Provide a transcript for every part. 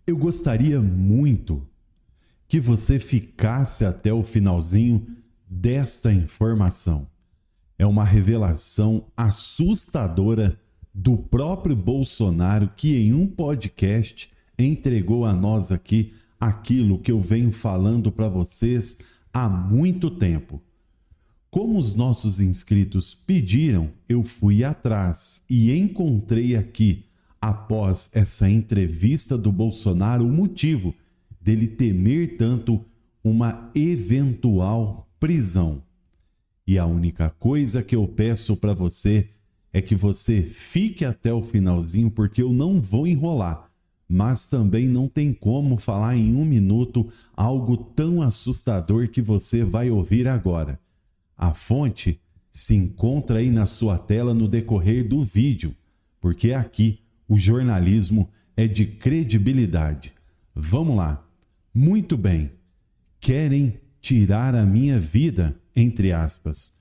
Eu gostaria muito que você ficasse até o finalzinho desta informação. É uma revelação assustadora do próprio Bolsonaro, que em um podcast entregou a nós aqui aquilo que eu venho falando para vocês há muito tempo. Como os nossos inscritos pediram, eu fui atrás e encontrei aqui, após essa entrevista do Bolsonaro, o motivo dele temer tanto uma eventual prisão. E a única coisa que eu peço para você é que você fique até o finalzinho, porque eu não vou enrolar, mas também não tem como falar em um minuto algo tão assustador que você vai ouvir agora. A fonte se encontra aí na sua tela no decorrer do vídeo, porque aqui o jornalismo é de credibilidade. Vamos lá. Muito bem. Querem tirar a minha vida, entre aspas.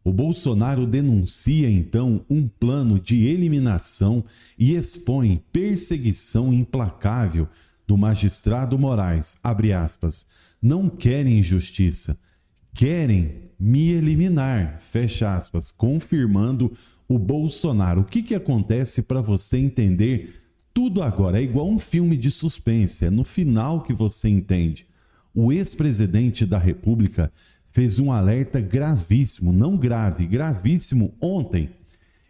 O Bolsonaro denuncia então um plano de eliminação e expõe perseguição implacável do magistrado Moraes, abre aspas. Não querem justiça, querem me eliminar, fecha aspas, confirmando o Bolsonaro. O que acontece para você entender tudo agora? É igual um filme de suspense, é no final que você entende. O ex-presidente da República fez um alerta gravíssimo, não grave, gravíssimo ontem.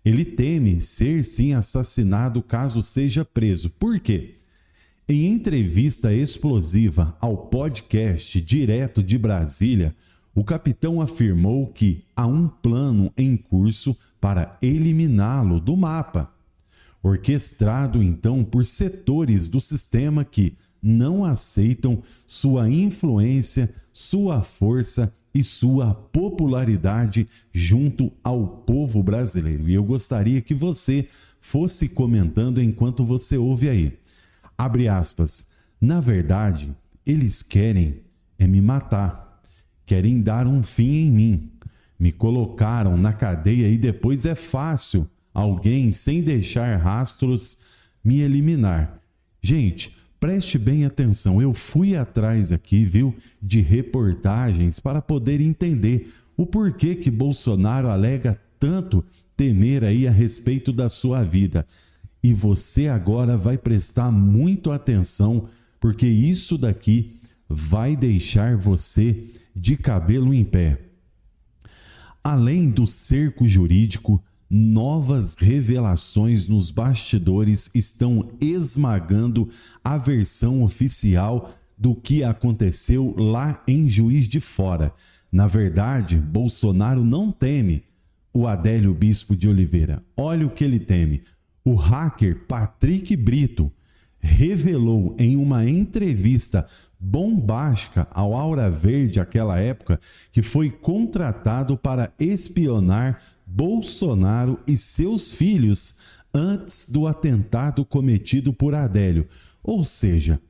Ele teme ser sim assassinado caso seja preso. Por quê? Em entrevista explosiva ao podcast Direto de Brasília, o capitão afirmou que há um plano em curso para eliminá-lo do mapa, orquestrado então por setores do sistema que não aceitam sua influência, sua força e sua popularidade junto ao povo brasileiro. E eu gostaria que você fosse comentando enquanto você ouve aí. Abre aspas. Na verdade, eles querem me matar. Querem dar um fim em mim. Me colocaram na cadeia e depois é fácil alguém, sem deixar rastros, me eliminar. Gente, preste bem atenção. Eu fui atrás aqui, viu, de reportagens para poder entender o porquê que Bolsonaro alega tanto temer aí a respeito da sua vida. E você agora vai prestar muito atenção, porque isso daqui vai deixar você de cabelo em pé. Além do cerco jurídico, novas revelações nos bastidores estão esmagando a versão oficial do que aconteceu lá em Juiz de Fora. Na verdade, Bolsonaro não teme o Adélio Bispo de Oliveira. Olha o que ele teme. O hacker Patrick Brito revelou em uma entrevista bombástica ao Aura Verde, aquela época, que foi contratado para espionar Bolsonaro e seus filhos antes do atentado cometido por Adélio. Ou seja,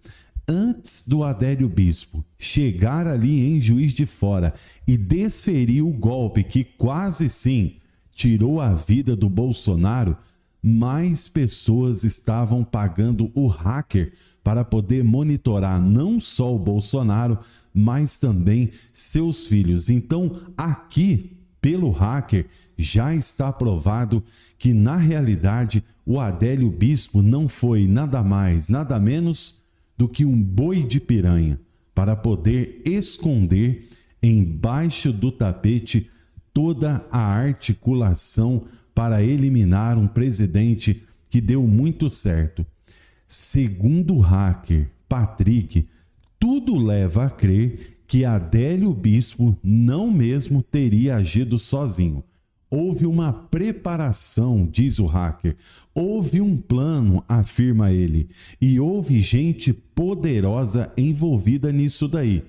antes do Adélio Bispo chegar ali em Juiz de Fora e desferir o golpe que quase sim tirou a vida do Bolsonaro, mais pessoas estavam pagando o hacker para poder monitorar não só o Bolsonaro, mas também seus filhos. Então, aqui, pelo hacker, já está provado que, na realidade, o Adélio Bispo não foi nada mais, nada menos do que um boi de piranha para poder esconder embaixo do tapete toda a articulação para eliminar um presidente que deu muito certo. Segundo o hacker Patrick, tudo leva a crer que Adélio Bispo não mesmo teria agido sozinho. Houve uma preparação, diz o hacker. Houve um plano, afirma ele. E houve gente poderosa envolvida nisso daí.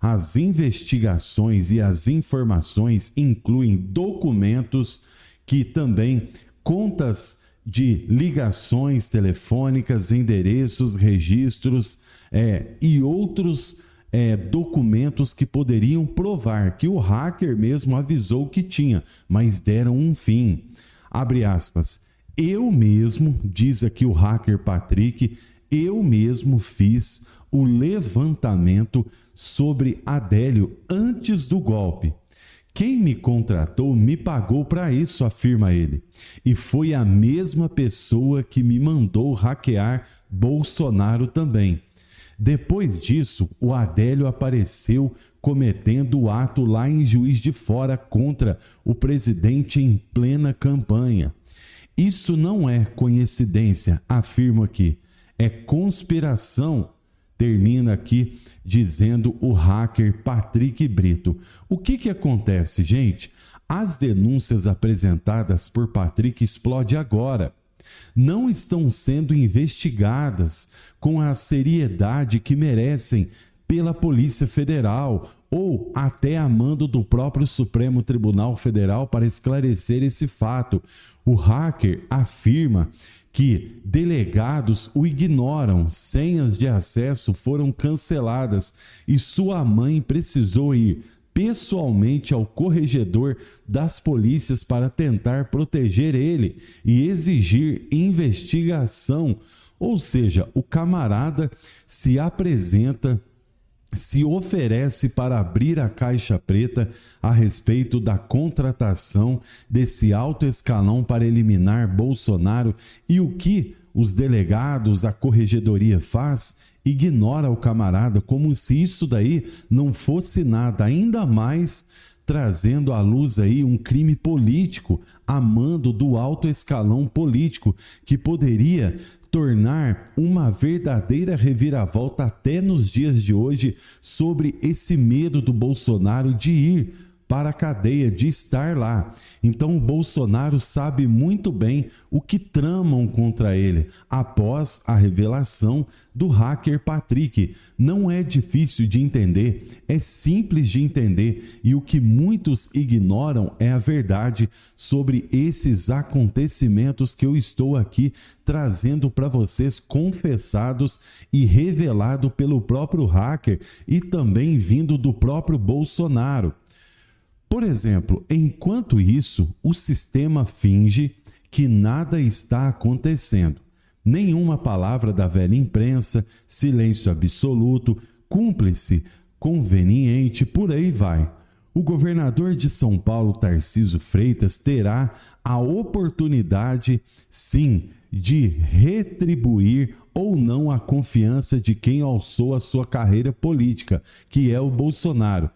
As investigações e as informações incluem documentos que também contas de ligações telefônicas, endereços, registros e outros documentos que poderiam provar que o hacker mesmo avisou que tinha, mas deram um fim. Abre aspas. Eu mesmo, diz aqui o hacker Patrick, eu mesmo fiz o levantamento sobre Adélio antes do golpe. Quem me contratou me pagou para isso, afirma ele. E foi a mesma pessoa que me mandou hackear Bolsonaro também. Depois disso, o Adélio apareceu cometendo o ato lá em Juiz de Fora contra o presidente em plena campanha. Isso não é coincidência, afirmo aqui. É conspiração, termina aqui dizendo o hacker Patrick Brito. O que acontece, gente? As denúncias apresentadas por Patrick explodem agora. Não estão sendo investigadas com a seriedade que merecem pela Polícia Federal ou até a mando do próprio Supremo Tribunal Federal para esclarecer esse fato. O hacker afirma que delegados o ignoram, senhas de acesso foram canceladas e sua mãe precisou ir pessoalmente ao corregedor das polícias para tentar proteger ele e exigir investigação. Ou seja, o camarada se apresenta, se oferece para abrir a caixa preta a respeito da contratação desse alto escalão para eliminar Bolsonaro, e o que os delegados, a corregedoria faz? Ignora o camarada como se isso daí não fosse nada, ainda mais trazendo à luz aí um crime político a mando do alto escalão político que poderia tornar uma verdadeira reviravolta até nos dias de hoje sobre esse medo do Bolsonaro de ir para a cadeia, de estar lá. Então o Bolsonaro sabe muito bem o que tramam contra ele após a revelação do hacker Patrick. Não é difícil de entender, é simples de entender, e o que muitos ignoram é a verdade sobre esses acontecimentos que eu estou aqui trazendo para vocês, confessados e revelado pelo próprio hacker e também vindo do próprio Bolsonaro. Por exemplo, enquanto isso, o sistema finge que nada está acontecendo. Nenhuma palavra da velha imprensa, silêncio absoluto, cúmplice, conveniente, por aí vai. O governador de São Paulo, Tarcísio Freitas, terá a oportunidade, sim, de retribuir ou não a confiança de quem alçou a sua carreira política, que é o Bolsonaro.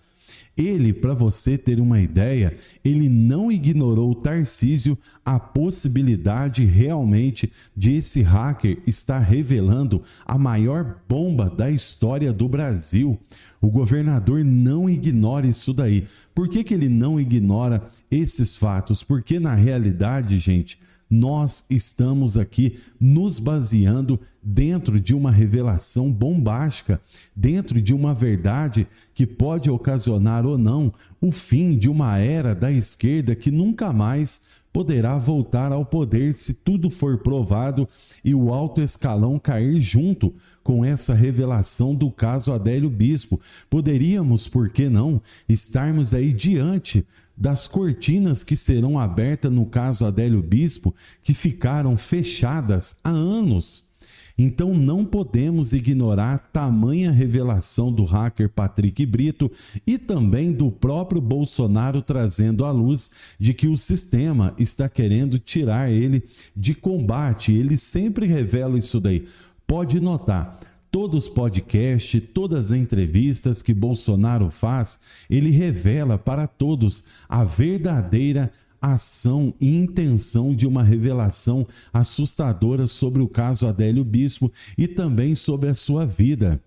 Ele, para você ter uma ideia, ele não ignorou o Tarcísio, a possibilidade realmente de esse hacker estar revelando a maior bomba da história do Brasil. O governador não ignora isso daí. Por que ele não ignora esses fatos? Porque na realidade, gente, nós estamos aqui nos baseando dentro de uma revelação bombástica, dentro de uma verdade que pode ocasionar ou não o fim de uma era da esquerda que nunca mais poderá voltar ao poder se tudo for provado e o alto escalão cair junto com essa revelação do caso Adélio Bispo. Poderíamos, por que não, estarmos aí diante das cortinas que serão abertas no caso Adélio Bispo, que ficaram fechadas há anos. Então não podemos ignorar tamanha revelação do hacker Patrick Brito e também do próprio Bolsonaro trazendo à luz de que o sistema está querendo tirar ele de combate. Ele sempre revela isso daí. Pode notar. Todos os podcasts, todas as entrevistas que Bolsonaro faz, ele revela para todos a verdadeira ação e intenção de uma revelação assustadora sobre o caso Adélio Bispo e também sobre a sua vida.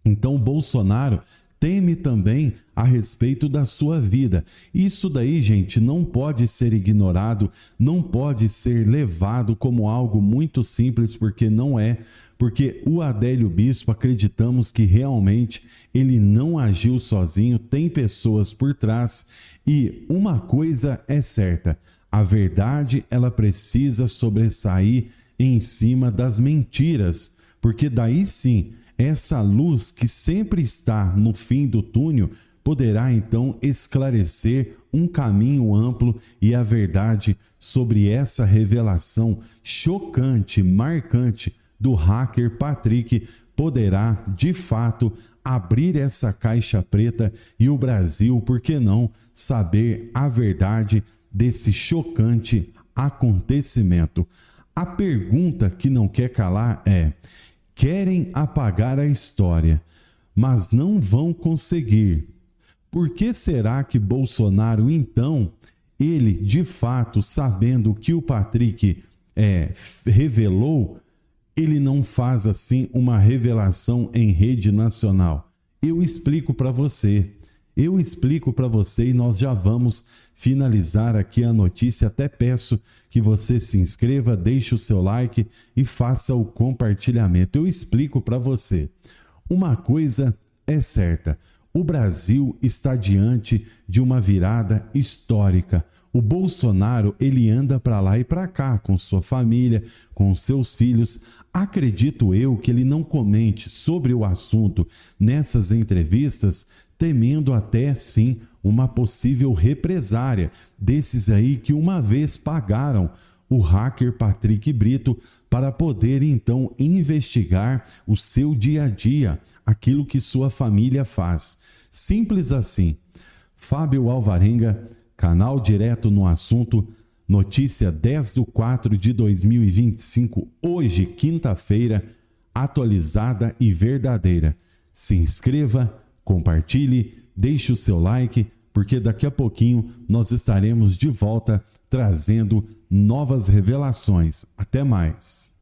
Então, Bolsonaro teme também a respeito da sua vida. Isso daí, gente, não pode ser ignorado, não pode ser levado como algo muito simples, porque não é. Porque o Adélio Bispo, acreditamos que realmente ele não agiu sozinho, tem pessoas por trás. E uma coisa é certa, a verdade ela precisa sobressair em cima das mentiras, porque daí sim, essa luz que sempre está no fim do túnel poderá então esclarecer um caminho amplo e a verdade sobre essa revelação chocante, marcante do hacker Patrick poderá, de fato, abrir essa caixa preta e o Brasil, por que não, saber a verdade desse chocante acontecimento. A pergunta que não quer calar é: querem apagar a história, mas não vão conseguir. Por que será que Bolsonaro, então, ele, de fato, sabendo que o Patrick revelou, ele não faz assim uma revelação em rede nacional? Eu explico para você. E nós já vamos finalizar aqui a notícia. Até peço que você se inscreva, deixe o seu like e faça o compartilhamento. Eu explico para você. Uma coisa é certa: o Brasil está diante de uma virada histórica. O Bolsonaro, ele anda para lá e para cá com sua família, com seus filhos. Acredito eu que ele não comente sobre o assunto nessas entrevistas, temendo até sim uma possível represária desses aí que uma vez pagaram o hacker Patrick Brito para poder então investigar o seu dia a dia, aquilo que sua família faz. Simples assim. Fábio Alvarenga, canal Direto no Assunto, notícia 10/4/2025, hoje, quinta-feira, atualizada e verdadeira. Se inscreva, compartilhe, deixe o seu like, porque daqui a pouquinho nós estaremos de volta trazendo novas revelações. Até mais.